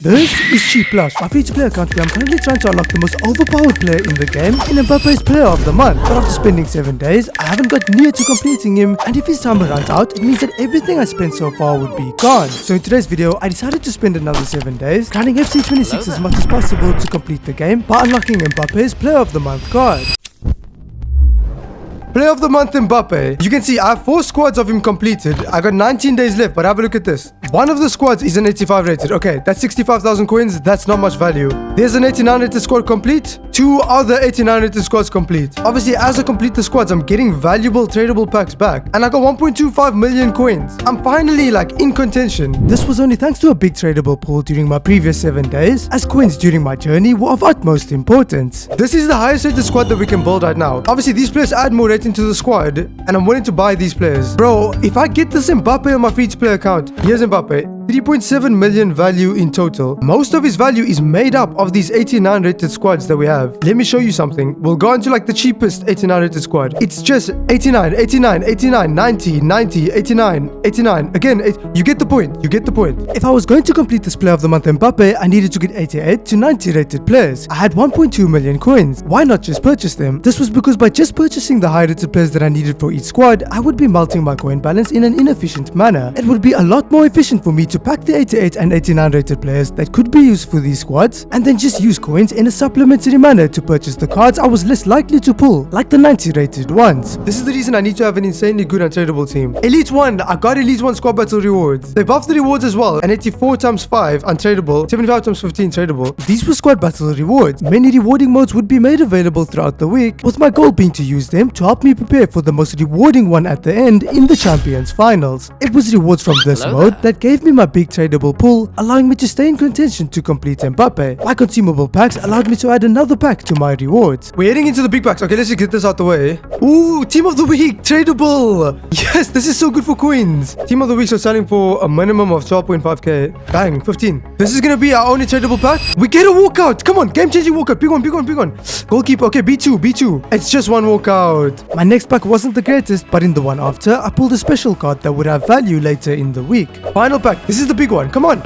This is Cheap Blushh, my free-to-play account where I'm currently trying to unlock the most overpowered player in the game in Mbappe's Player of the Month. But after spending 7 days, I haven't got near to completing him, and if his timer runs out, it means that everything I spent so far would be gone. So in today's video, I decided to spend another 7 days grinding FC 26 as much as possible to complete the game by unlocking Mbappe's Player of the Month card. Player of the Month Mbappe. You can see I have 4 squads of him completed. I got 19 days left, but have a look at this. One of the squads is an 85 rated. Okay, that's 65,000 coins. That's not much value. There's an 89 rated squad complete. 2 other 89 rated squads complete. Obviously, as I complete the squads, I'm getting valuable tradable packs back. And I got 1.25 million coins. I'm finally in contention. This was only thanks to a big tradable pool during my previous 7 days, as coins during my journey were of utmost importance. This is the highest rated squad that we can build right now. Obviously, these players add more rating to the squad, and I'm willing to buy these players. Bro, if I get this Mbappe on my free-to-play account, here's Mbappe. 3.7 million value in total. Most of his value is made up of these 89 rated squads that we have. Let me show you something. We'll go into the cheapest 89 rated squad. It's just 89, 89, 89, 90, 90, 89, 89. Again, you get the point. You get the point. If I was going to complete this Player of the Month Mbappe, I needed to get 88 to 90 rated players. I had 1.2 million coins. Why not just purchase them? This was because by just purchasing the high rated players that I needed for each squad, I would be melting my coin balance in an inefficient manner. It would be a lot more efficient for me to pack the 88 and 89 rated players that could be used for these squads, and then just use coins in a supplementary manner to purchase the cards I was less likely to pull, like the 90 rated ones. This is the reason I need to have an insanely good untradeable team. Elite 1, I got Elite 1 squad battle rewards. They buffed the rewards as well, and 84 times 5 untradeable, 75 times 15 tradable. These were squad battle rewards. Many rewarding modes would be made available throughout the week, with my goal being to use them to help me prepare for the most rewarding one at the end in the Champions Finals. It was rewards from this mode that gave me my big tradable pool, allowing me to stay in contention to complete Mbappe. My consumable packs allowed me to add another pack to my rewards. We're heading into the big packs. Okay, let's just get this out the way. Ooh, Team of the Week, tradable. Yes, this is so good for coins. Team of the Week are selling for a minimum of 12.5k. Bang, 15. This is gonna be our only tradable pack. We get a walkout. Come on, game-changing walkout. Big one, big one, big one. Goalkeeper. Okay, B2. It's just one walkout. My next pack wasn't the greatest, but in the one after, I pulled a special card that would have value later in the week. Final pack. This is the big one. Come on.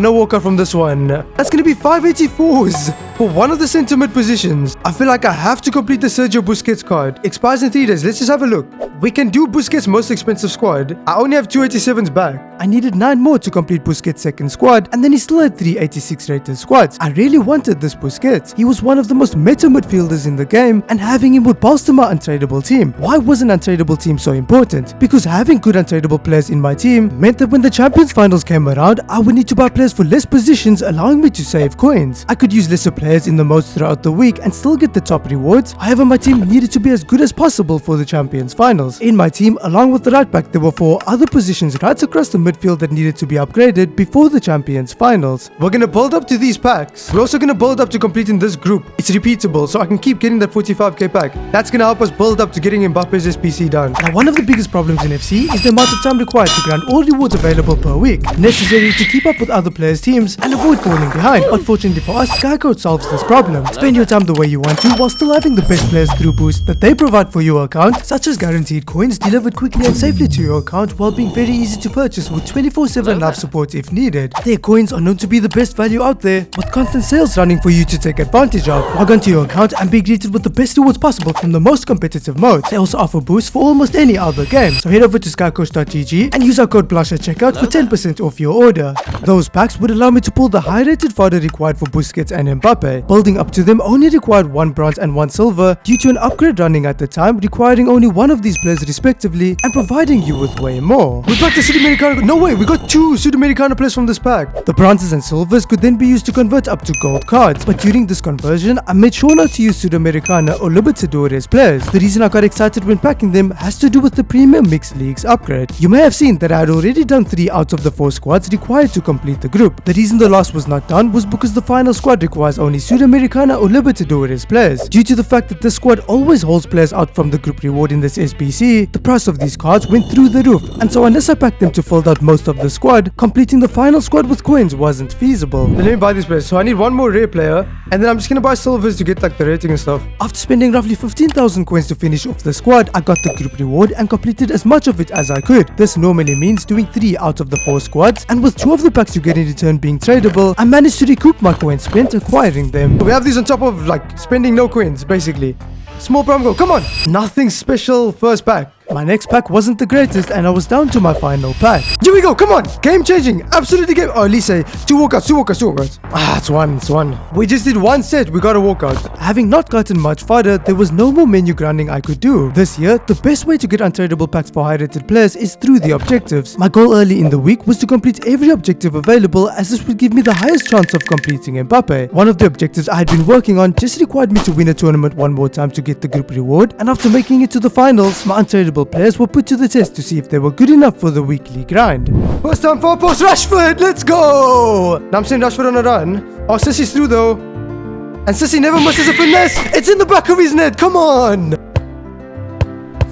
No walkout from this one. That's gonna be 584s for one of the center mid positions. I feel like I have to complete the Sergio Busquets card. Expires in 3 days. Let's just have a look. We can do Busquets' most expensive squad. I only have 287s back. I needed 9 more to complete Busquets' second squad, and then he still had 3 86 rated squads. I really wanted this Busquets. He was one of the most meta midfielders in the game, and having him would bolster my untradeable team. Why was an untradeable team so important? Because having good untradeable players in my team meant that when the Champions Finals came around, I would need to buy players for less positions, allowing me to save coins. I could use lesser players in the modes throughout the week and still get the top rewards. However, my team needed to be as good as possible for the Champions Finals. In my team, along with the right back, there were 4 other positions right across the midfield that needed to be upgraded before the Champions Finals. We're gonna build up to these packs. We're also gonna build up to completing this group. It's repeatable, so I can keep getting that 45k pack. That's gonna help us build up to getting Mbappe's SBC done. Now, one of the biggest problems in FC is the amount of time required to grind all rewards available per week, necessary to keep up with other players' teams and avoid falling behind. But fortunately for us, SkyCode solves this problem. Spend your time the way you want to while still having the best players through boosts that they provide for your account, such as guaranteed coins delivered quickly and safely to your account while being very easy to purchase with 24/7 live support if needed. Their coins are known to be the best value out there, with constant sales running for you to take advantage of. Log onto your account and be greeted with the best rewards possible from the most competitive modes. They also offer boosts for almost any other game, so head over to skycoach.gg and use our code Blushh at checkout for 10% off your order. Those packs would allow me to pull the high rated fodder required for Busquets and Mbappe. Building up to them only required 1 bronze and 1 silver due to an upgrade running at the time requiring only one of these players respectively and providing you with way more. We got the Sudamericana. No way, we got 2 Sudamericana players from this pack. The bronzes and silvers could then be used to convert up to gold cards, but during this conversion I made sure not to use Sudamericana or Libertadores players. The reason I got excited when packing them has to do with the Premium Mixed Leagues upgrade. You may have seen that I had already done 3 out of the 4 squads required to complete the group. The reason the last was not done was because the final squad requires only Sudamericana or Libertadores players. Due to the fact that this squad always holds players out from the group reward in this SBC, the price of these cards went through the roof, and so unless I packed them to fold out most of the squad, completing the final squad with coins wasn't feasible. Then let me buy these players. So I need 1 more rare player, and then I'm just gonna buy silvers to get the rating and stuff. After spending roughly 15,000 coins to finish off the squad, I got the group reward and completed as much of it as I could. This normally means doing 3 out of the 4 squads squads, and with 2 of the packs you get in return being tradable, I managed to recoup my coins spent acquiring them. We have these on top of like spending no coins basically. Small problem goal, come on! Nothing special first pack. My next pack wasn't the greatest and I was down to my final pack. Here we go, come on! Game changing, absolutely game. Oh, at least say 2 walkouts. Ah, it's one. We just did 1 set, we got a walkout. Having not gotten much fodder, there was no more menu grinding I could do. This year, the best way to get untradable packs for high rated players is through the objectives. My goal early in the week was to complete every objective available, as this would give me the highest chance of completing Mbappe. One of the objectives I had been working on just required me to win a tournament 1 more time to get the group reward, and after making it to the finals, my untradable players were put to the test to see if they were good enough for the weekly grind. First time far post, Rashford, let's go! Now I'm seeing Rashford on a run. Oh, Sissy's through though. And Sissy never misses a finesse. It's in the back of his net, come on!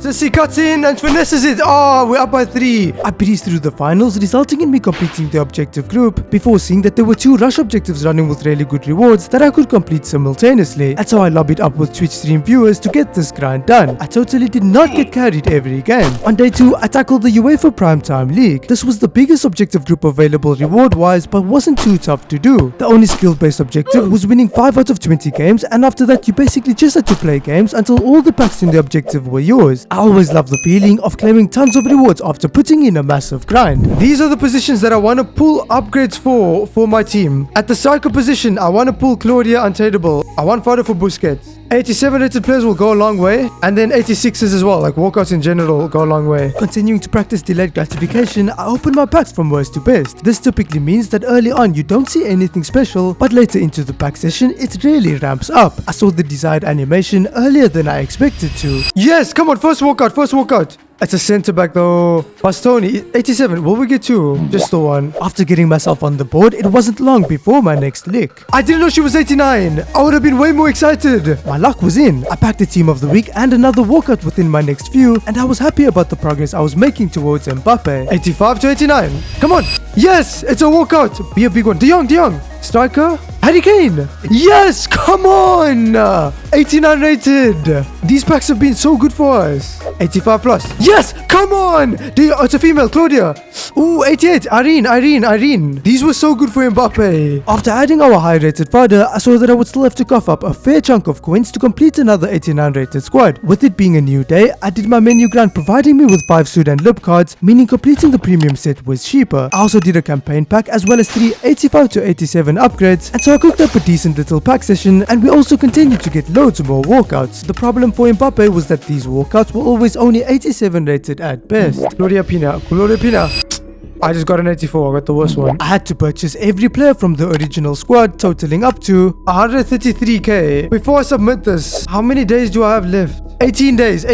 Sissy cuts in and finesses it. Oh, we're up by 3. I breezed through the finals, resulting in me completing the objective group before seeing that there were 2 rush objectives running with really good rewards that I could complete simultaneously. That's how I lobbied up with Twitch stream viewers to get this grind done. I totally did not get carried every game. On day 2, I tackled the UEFA Primetime League. This was the biggest objective group available reward-wise, but wasn't too tough to do. The only skill-based objective was winning 5 out of 20 games, and after that you basically just had to play games until all the packs in the objective were yours. I always love the feeling of claiming tons of rewards after putting in a massive grind. These are the positions that I want to pull upgrades for my team. At the striker position, I want to pull Claudia untradable. I want fodder for Busquets. 87 rated players will go a long way, and then 86s as well, like walkouts in general will go a long way. Continuing to practice delayed gratification, I open my packs from worst to best. This typically means that early on you don't see anything special, but later into the pack session it really ramps up. I saw the desired animation earlier than I expected to. Yes, come on, first walkout. It's a centre back though. Bastoni, 87. Will we get 2? Just the 1. After getting myself on the board, it wasn't long before my next lick. I didn't know she was 89. I would have been way more excited. My luck was in. I packed the team of the week and another walkout within my next few, and I was happy about the progress I was making towards Mbappe. 85 to 89. Come on. Yes, it's a walkout. Be a big one. De Jong. Striker. Harry Kane. Yes, come on. 89 rated. These packs have been so good for us. 85 plus. Yes, come on. It's a female, Claudia. Ooh, 88. Irene. These were so good for Mbappe. After adding our high rated fodder, I saw that I would still have to cough up a fair chunk of coins to complete another 89 rated squad. With it being a new day, I did my menu grind providing me with 5 Sud and Lip cards, meaning completing the premium set was cheaper. I also did a campaign pack as well as 3 85 to 87 upgrades, and so I cooked up a decent little pack session, and we also continued to get loads more walkouts. The problem for Mbappe was that these walkouts were always only 87 rated at best. Gloria Pina. I just got an 84, I got the worst one. I had to purchase every player from the original squad, totaling up to 133k. Before I submit this, how many days do I have left? 18 days.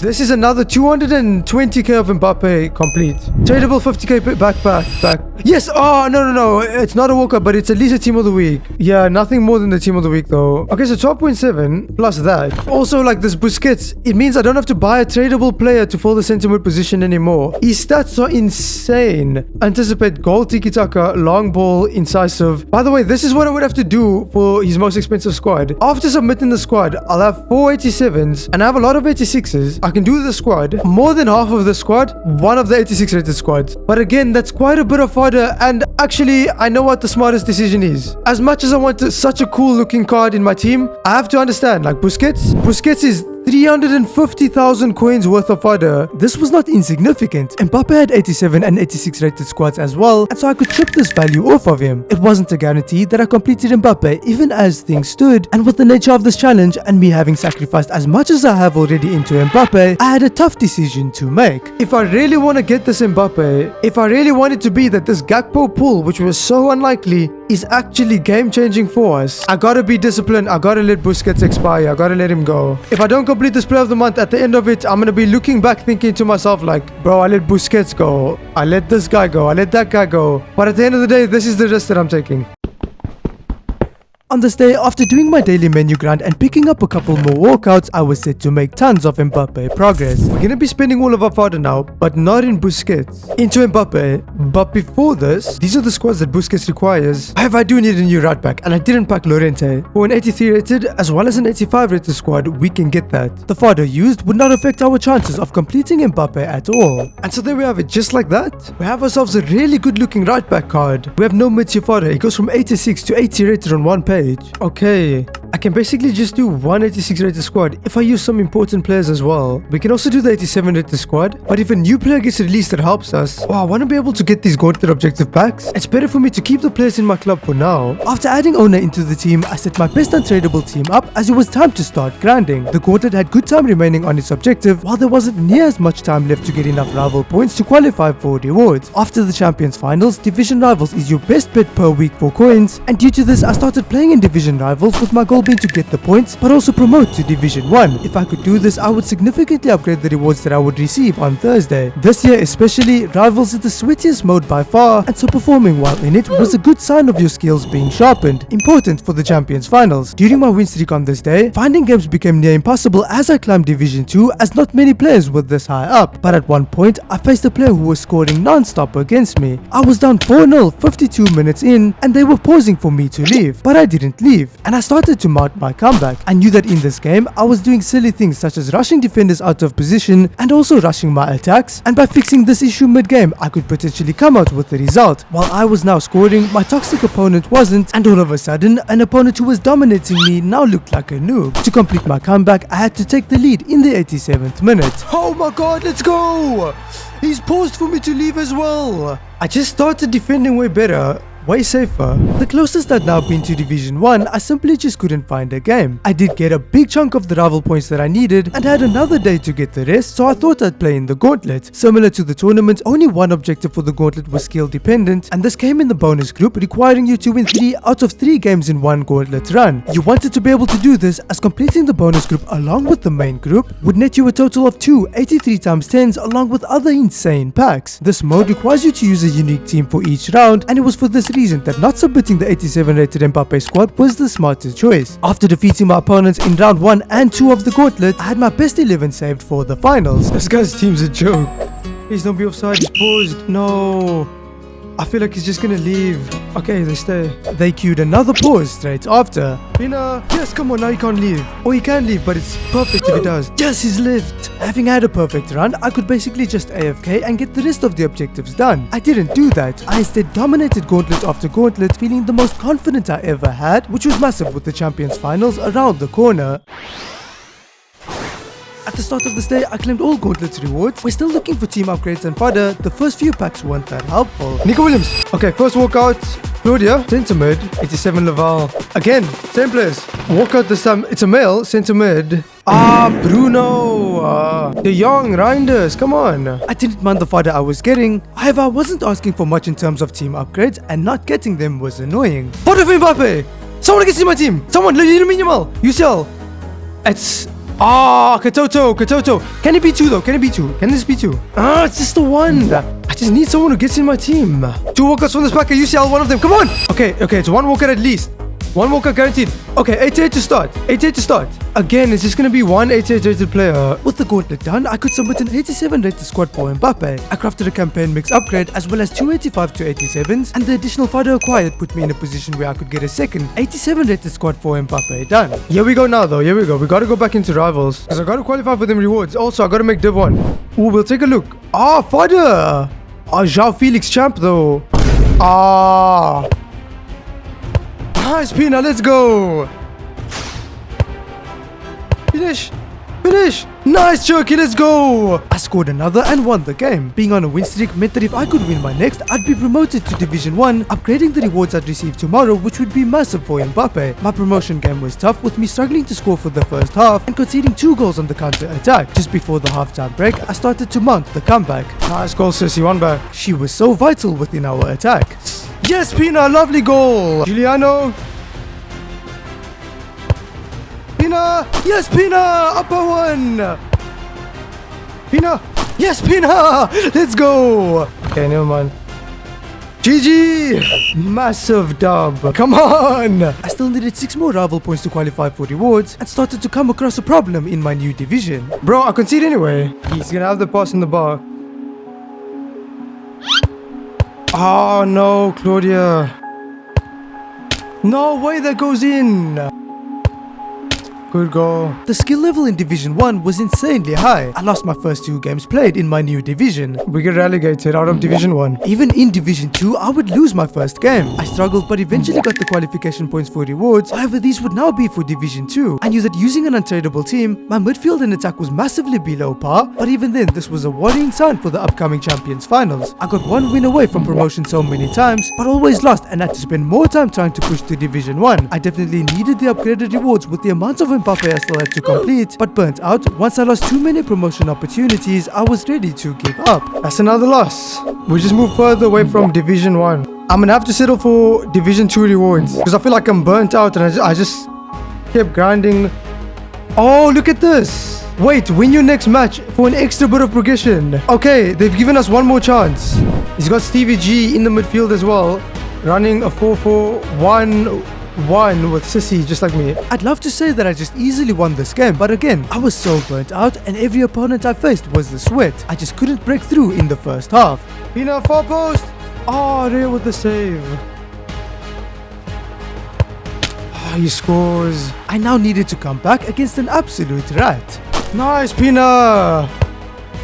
This is another 220k of Mbappe complete. Tradable 50k back. Yes, oh, no. It's not a walkout, but it's at least a team of the week. Yeah, nothing more than the team of the week though. Okay, so 12.7 plus that. Also, like this Busquets, it means I don't have to buy a tradable player to fill the center mid position anymore. His stats are insane. Anticipate, goal, tiki-taka, long ball, incisive. By the way, this is what I would have to do for his most expensive squad. After submitting the squad, I'll have 4 87s and I have a lot of 86s. I can do the squad. More than half of the squad, one of the 86 rated squads. But again, that's quite a bit of fodder, and actually, I know what the smartest decision is. As much as I want such a cool looking card in my team, I have to understand, like Busquets is 350,000 coins worth of fodder. This was not insignificant. Mbappe had 87 and 86 rated squads as well, and so I could chip this value off of him. It wasn't a guarantee that I completed Mbappe even as things stood, and with the nature of this challenge and me having sacrificed as much as I have already into Mbappe, I had a tough decision to make. If I really want to get this Mbappe, if I really want it to be that this Gakpo pull, which was so unlikely, is actually game changing for us, I gotta be disciplined. I gotta let Busquets expire. I gotta let him go. If I don't complete this player of the month, at the end of it, I'm gonna be looking back thinking to myself like, bro, I let Busquets go, I let this guy go, I let that guy go, but at the end of the day, this is the risk that I'm taking. On this day, after doing my daily menu grind and picking up a couple more walkouts, I was set to make tons of Mbappe progress. We're gonna be spending all of our fodder now, but not in Busquets. Into Mbappe. But before this, these are the squads that Busquets requires. However, I do need a new right back, and I didn't pack Llorente. For an 83 rated as well as an 85 rated squad, we can get that. The fodder used would not affect our chances of completing Mbappe at all. And so there we have it, just like that. We have ourselves a really good looking right back card. We have no mid-tier fodder. It goes from 86 to 80 rated on one page. Okay, I can basically just do 186 rated squad if I use some important players as well. We can also do the 87 rated squad, but if a new player gets released that helps us, I want to be able to get these Gauntlet objective packs. It's better for me to keep the players in my club for now. After adding owner into the team, I set my best untradeable team up as it was time to start grinding. The Gauntlet had good time remaining on its objective, while there wasn't near as much time left to get enough rival points to qualify for rewards. After the Champions Finals, Division Rivals is your best bet per week for coins, and due to this I started playing in Division Rivals with my goal being to get the points but also promote to Division 1. If I could do this, I would significantly upgrade the rewards that I would receive on Thursday. This year especially, Rivals is the sweatiest mode by far, and so performing while in it was a good sign of your skills being sharpened, important for the Champions Finals. During my win streak on this day, finding games became near impossible as I climbed Division 2 as not many players were this high up, but at one point I faced a player who was scoring non-stop against me. I was down 4-0 52 minutes in and they were pausing for me to leave, but I didn't leave and I started to mount my comeback. I knew that in this game I was doing silly things such as rushing defenders out of position and also rushing my attacks, and by fixing this issue mid-game I could potentially come out with the result. While I was now scoring, my toxic opponent wasn't, and all of a sudden an opponent who was dominating me now looked like a noob. To complete my comeback I had to take the lead in the 87th minute. Oh my god, let's go! He's paused for me to leave as well. I just started defending way better, way safer. The closest I'd now been to Division 1, I simply just couldn't find a game. I did get a big chunk of the rival points that I needed and had another day to get the rest, so I thought I'd play in the Gauntlet. Similar to the tournament, only one objective for the Gauntlet was skill dependent, and this came in the bonus group, requiring you to win 3 out of 3 games in one Gauntlet run. You wanted to be able to do this as completing the bonus group along with the main group would net you a total of 2 83 times 10s along with other insane packs. This mode requires you to use a unique team for each round, and it was for this reason that not submitting the 87 rated Mbappe squad was the smartest choice. After defeating my opponents in round 1 and 2 of the Gauntlet, I had my best 11 saved for the finals. This guy's team's a joke. Please don't be offside, he's paused. No. I feel like he's just gonna leave. Okay, they stay. They queued another pause straight after. Pina, yes, come on, now he can't leave. Or he can leave, but it's perfect if he does. Yes, he's left. Having had a perfect run, I could basically just AFK and get the rest of the objectives done. I didn't do that. I instead dominated Gauntlet after Gauntlet, feeling the most confident I ever had, which was massive with the Champions Finals around the corner. At the start of this day, I claimed all Gauntlet's rewards. We're still looking for team upgrades and fodder. The first few packs weren't that helpful. Nico Williams. Okay, first walkout. Claudia. Centre mid. 87 Laval. Again, same players. Walkout this time. It's a male. Centre mid. Bruno. De Jong. Reinders. Come on. I didn't mind the fodder I was getting. However, I wasn't asking for much in terms of team upgrades, and not getting them was annoying. Fodder for Mbappe. Someone gets in my team. Someone. Minimal. UCL. It's... Katoto. Can it be 2 though? Can it be 2? Can this be 2? It's just the one. I just need someone who gets in my team. 2 walkouts from this pack. UCL, one of them. Come on. Okay, it's 1 walkout at least. 1 walkout guaranteed. Okay, 88 to start. 88 to start. Again, it's just gonna be 1 88 rated player. With the Gauntlet done, I could submit an 87 rated squad for Mbappe. I crafted a campaign mix upgrade as well as 2 85 to 87s, and the additional fodder acquired put me in a position where I could get a second 87 rated squad for Mbappe done. Here we go now though, here we go. We gotta go back into Rivals, because I gotta qualify for them rewards. Also, I gotta make Div 1. Ooh, we'll take a look. Fodder! João Felix champ though. Nice, Pina, let's go! Finish! Nice, Jerky, let's go! I scored another and won the game. Being on a win streak meant that if I could win my next, I'd be promoted to Division 1, upgrading the rewards I'd receive tomorrow, which would be massive for Mbappe. My promotion game was tough, with me struggling to score for the first half and conceding 2 goals on the counter-attack. Just before the halftime break, I started to mount the comeback. Nice goal, Sissy, 1 back. She was so vital within our attack. Yes, Pina, lovely goal! Giuliano. Pina! Yes, Pina! Upper 1! Pina! Yes, Pina! Let's go! Okay, never mind. GG! Massive dub. Come on! I still needed 6 more rival points to qualify for rewards and started to come across a problem in my new division. Bro, I concede anyway. He's gonna have the pass in the bar. Oh no, Claudia. No way that goes in. Good goal. The skill level in Division 1 was insanely high. I lost my first 2 games played in my new division. We get relegated out of Division 1. Even in Division 2, I would lose my first game. I struggled but eventually got the qualification points for rewards. However, these would now be for Division 2. I knew that using an untradeable team, my midfield and attack was massively below par, but even then, this was a worrying sign for the upcoming Champions Finals. I got 1 win away from promotion so many times, but always lost and had to spend more time trying to push to Division 1. I definitely needed the upgraded rewards with the amount of Mbappe I still had to complete, but burnt out. Once I lost too many promotion opportunities, I was ready to give up. That's another loss. We just moved further away from Division 1. I'm gonna have to settle for Division 2 rewards because I feel like I'm burnt out and I just kept grinding. Oh, look at this. Wait, win your next match for an extra bit of progression. Okay, they've given us 1 more chance. He's got Stevie G in the midfield as well, running a 4-4-1 with Sissy, just like me. I'd love to say that I just easily won this game, but again, I was so burnt out and every opponent I faced was the sweat. I just couldn't break through in the first half. Pina, far post. Oh, there with the save. Oh, he scores. I now needed to come back against an absolute rat. Nice, Pina.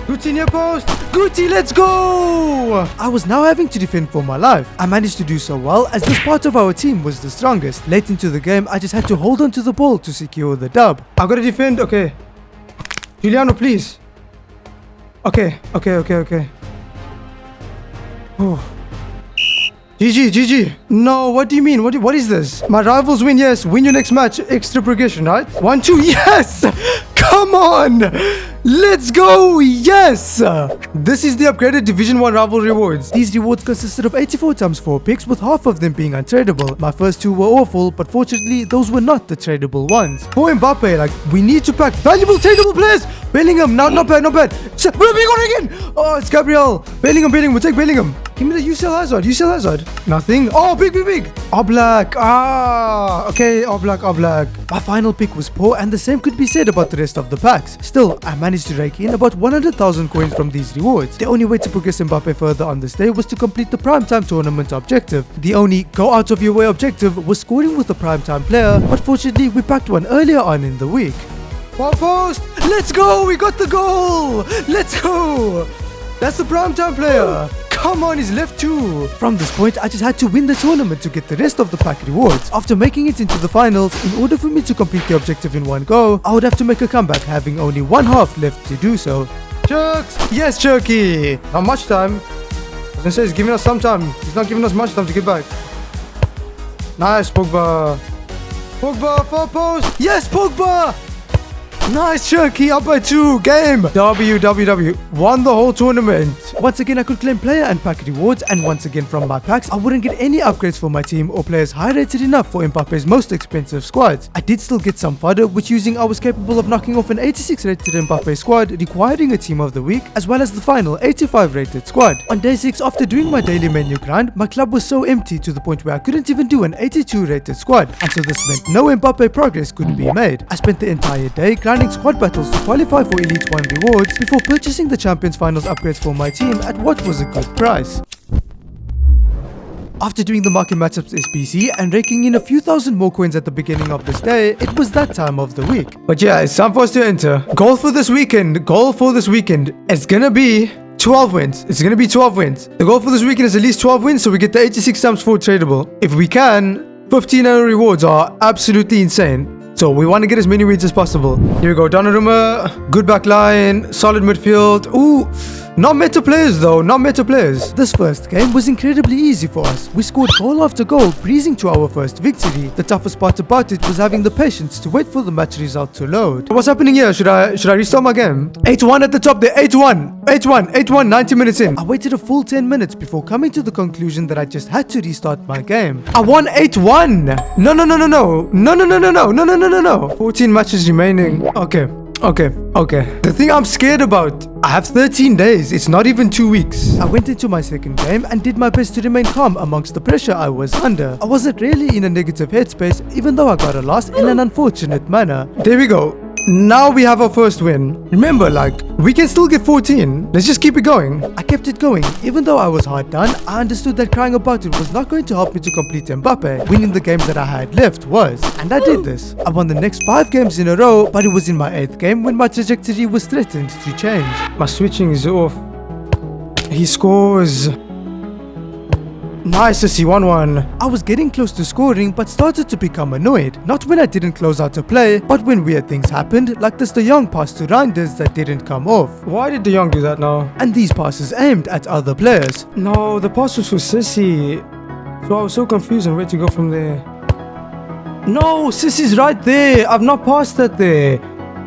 Guti near post. Guti, let's go! I was now having to defend for my life. I managed to do so well as this part of our team was the strongest. Late into the game, I just had to hold on to the ball to secure the dub. I gotta defend, okay. Giuliano, please. Okay. Oh. GG. No, what do you mean? What is this? My rivals win, yes. Win your next match. Extra progression, right? 1-2, yes! Come on! Let's go! Yes! This is the upgraded Division 1 rival rewards. These rewards consisted of 84 times 4 picks, with half of them being untradeable. My first 2 were awful, but fortunately, those were not the tradable ones. For Mbappe, like, we need to pack valuable tradable players! Bellingham, not bad. We're being on again! Oh, it's Gabriel. Bellingham, we'll take Bellingham. Give me the UCL Hazard. Nothing. Oh, big. Oblak. Okay, Oblak. My final pick was poor, and the same could be said about the rest of the packs. Still, I managed to rake in about 100,000 coins from these rewards. The only way to progress Mbappe further on this day was to complete the primetime tournament objective. The only go out of your way objective was scoring with a primetime player, but fortunately we packed one earlier on in the week. Far post! Let's go! We got the goal! Let's go! That's the primetime player! Come on, he's left too. From this point, I just had to win the tournament to get the rest of the pack rewards. After making it into the finals, in order for me to complete the objective in one go, I would have to make a comeback, having only 1 half left to do so. Jerks! Yes, Jerky! Not much time. I was gonna say he's giving us some time. He's not giving us much time to get back. Nice, Pogba. Far post! Yes, Pogba! Nice, Jerky, up by 2, game! WWW, won the whole tournament. Once again, I could claim player and pack rewards, and once again from my packs, I wouldn't get any upgrades for my team or players high rated enough for Mbappe's most expensive squads. I did still get some fodder, which using I was capable of knocking off an 86 rated Mbappe squad, requiring a team of the week, as well as the final 85 rated squad. On day 6, after doing my daily menu grind, my club was so empty to the point where I couldn't even do an 82 rated squad, and so this meant no Mbappe progress could be made. I spent the entire day grinding squad battles to qualify for Elite 1 rewards before purchasing the Champions Finals upgrades for my team at what was a good price. After doing the market matchups SBC and raking in a few thousand more coins at the beginning of this day, it was that time of the week. But yeah, it's time for us to enter. Goal for this weekend, it's gonna be 12 wins. The goal for this weekend is at least 12 wins, so we get the 86 times 4 tradable. If we can, 15 annual rewards are absolutely insane. So we want to get as many wins as possible. Here we go. Donnarumma, good back line, solid midfield. Ooh, not meta players though, This first game was incredibly easy for us. We scored goal after goal, breezing to our first victory. The toughest part about it was having the patience to wait for the match result to load. What's happening here? Should I restart my game? 8-1 at the top there, 8-1, 90 minutes in. I waited a full 10 minutes before coming to the conclusion that I just had to restart my game. I won 8-1. No. 14 matches remaining. Okay. The thing I'm scared about, I have 13 days. It's not even 2 weeks. I went into my second game and did my best to remain calm amongst the pressure I was under. I wasn't really in a negative headspace, even though I got a loss in an unfortunate manner. There we go. Now we have our first win. Remember, like, we can still get 14. Let's just keep it going. I kept it going. Even though I was hard done, I understood that crying about it was not going to help me to complete Mbappe. Winning the games that I had left was. And I did this. I won the next 5 games in a row, but it was in my 8th game when my trajectory was threatened to change. My switching is off. He scores. Nice to see 1-1. I was getting close to scoring but started to become annoyed. Not when I didn't close out a play, but when weird things happened, like this De Jong pass to Reinders that didn't come off. Why did De Jong do that now? And these passes aimed at other players. No, the pass was for Sissy. So I was so confused on where to go from there. No, Sissy's right there. I've not passed that there.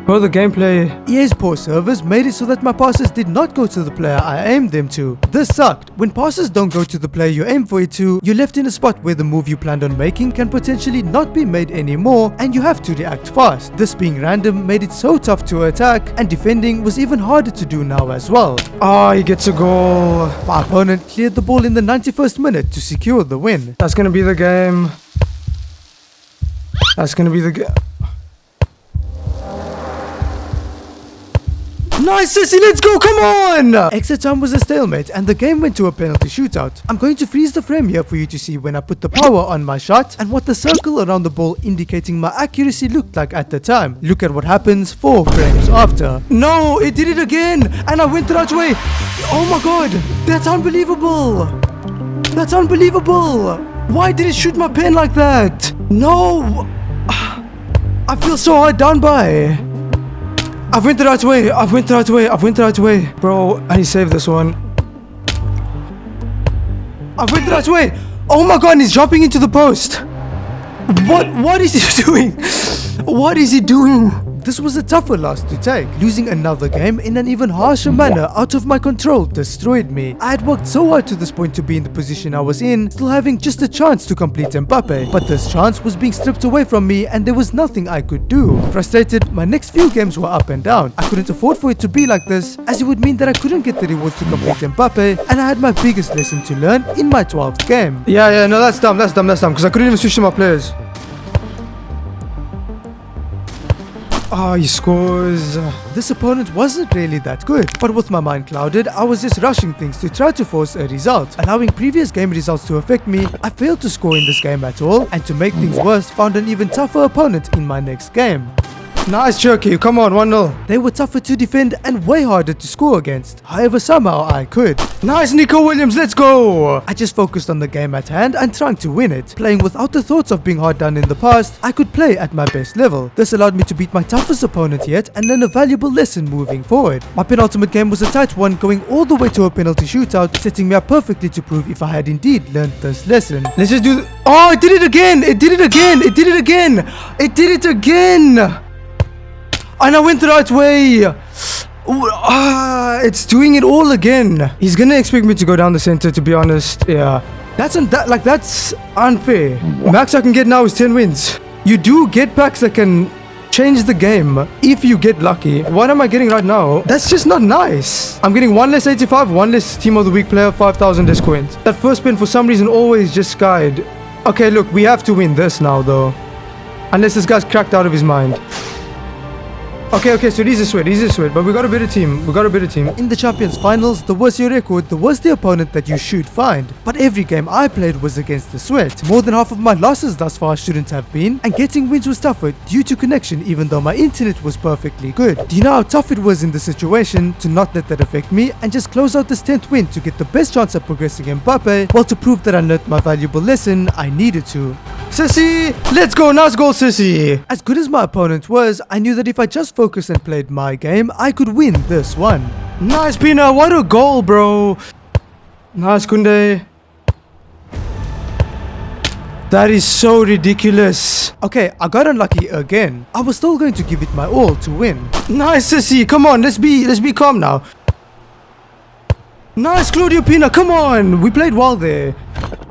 For the gameplay, EA's poor servers made it so that my passes did not go to the player I aimed them to. This sucked. When passes don't go to the player you aim for it to, you're left in a spot where the move you planned on making can potentially not be made anymore and you have to react fast. This being random made it so tough to attack, and defending was even harder to do now as well. He gets a goal. My opponent cleared the ball in the 91st minute to secure the win. That's gonna be the game. That's gonna be the game. Nice, Sissy, let's go, come on! Extra time was a stalemate and the game went to a penalty shootout. I'm going to freeze the frame here for you to see when I put the power on my shot and what the circle around the ball indicating my accuracy looked like at the time. Look at what happens 4 frames after. No, it did it again and I went the right way. Oh my god, that's unbelievable. That's unbelievable. Why did it shoot my pen like that? No, I feel so hard done by. I went the right way. I went the right way. I went the right way. Bro, I need to save this one. I went the right way. Oh my god, he's jumping into the post. What is he doing? What is he doing? This was a tougher loss to take. Losing another game in an even harsher manner out of my control destroyed me. I had worked so hard to this point to be in the position I was in, still having just a chance to complete Mbappe. But this chance was being stripped away from me and there was nothing I could do. Frustrated, my next few games were up and down. I couldn't afford for it to be like this, as it would mean that I couldn't get the rewards to complete Mbappe, and I had my biggest lesson to learn in my 12th game. Yeah, no, that's dumb, because I couldn't even switch to my players. He scores. This opponent wasn't really that good, but with my mind clouded, I was just rushing things to try to force a result. Allowing previous game results to affect me, I failed to score in this game at all, and to make things worse, found an even tougher opponent in my next game. Nice jerky, come on, 1-0. They were tougher to defend and way harder to score against. However, somehow I could. Nice, Nico Williams, let's go! I just focused on the game at hand and trying to win it. Playing without the thoughts of being hard done in the past, I could play at my best level. This allowed me to beat my toughest opponent yet and learn a valuable lesson moving forward. My penultimate game was a tight one, going all the way to a penalty shootout, setting me up perfectly to prove if I had indeed learned this lesson. Let's just do Oh, it did it again! It did it again! It did it again! It did it again! And I went the right way. It's doing it all again. He's gonna expect me to go down the center, to be honest. Yeah, that's unfair. Max I can get now is 10 wins. You do get packs that can change the game if you get lucky. What am I getting right now? That's just not nice. I'm getting 1 less 85, 1 less team of the week player, 5,000 less coins. That first spin for some reason always just skied. Okay, look, we have to win this now though, unless this guy's cracked out of his mind. Okay, so he's a sweat, but we got a better team. In the Champions Finals, the worse your record, the worse the opponent that you should find. But every game I played was against the sweat. More than half of my losses thus far shouldn't have been, and getting wins was tougher due to connection even though my internet was perfectly good. Do you know how tough it was in this situation to not let that affect me and just close out this 10th win to get the best chance at progressing Mbappe, well, to prove that I learned my valuable lesson, I needed to. Sissy, let's go, nice goal, Sissy. As good as my opponent was, I knew that if I just focused and played my game, I could win this one. Nice, Pina, what a goal, bro. Nice, Kunde. That is so ridiculous. Okay, I got unlucky again. I was still going to give it my all to win. Nice, Sissy, come on, let's be calm now. Nice, Claudio Pina, come on. We played well there.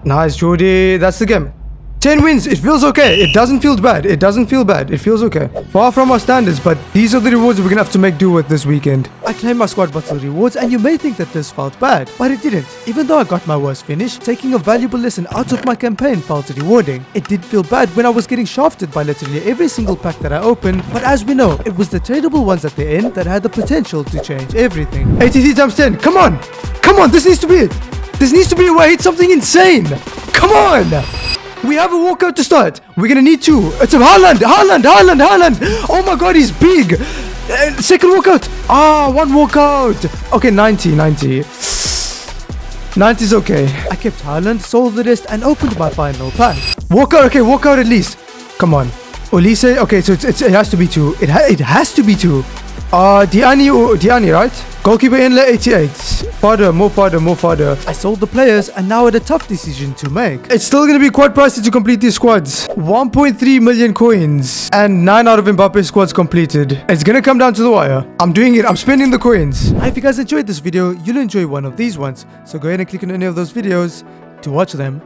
Nice, Jordi, that's the game. 10 wins. It feels okay. It doesn't feel bad. It doesn't feel bad. It feels okay. Far from our standards, but these are the rewards we're gonna have to make do with this weekend. I claimed my squad battle rewards, and you may think that this felt bad, but it didn't. Even though I got my worst finish, taking a valuable lesson out of my campaign felt rewarding. It did feel bad when I was getting shafted by literally every single pack that I opened, but as we know, it was the tradable ones at the end that had the potential to change everything. 83 times 10. Come on. Come on. This needs to be it. This needs to be where I hit something insane. Come on. We have a walkout to start. We're gonna need two. It's a Haaland. Oh my god, he's big. Second walkout. One walkout. Okay, 90. 90 is okay. I kept Haaland, sold the rest, and opened my final pack. Walkout. Okay, walkout at least. Come on. Olise. Okay, so it has to be two. It has to be two. Diani, right? Goalkeeper inlet 88. Fodder, more fodder. I sold the players and now I had a tough decision to make. It's still going to be quite pricey to complete these squads. 1.3 million coins and 9 out of Mbappe's squads completed. It's going to come down to the wire. I'm doing it. I'm spending the coins. If you guys enjoyed this video, you'll enjoy one of these ones. So go ahead and click on any of those videos to watch them.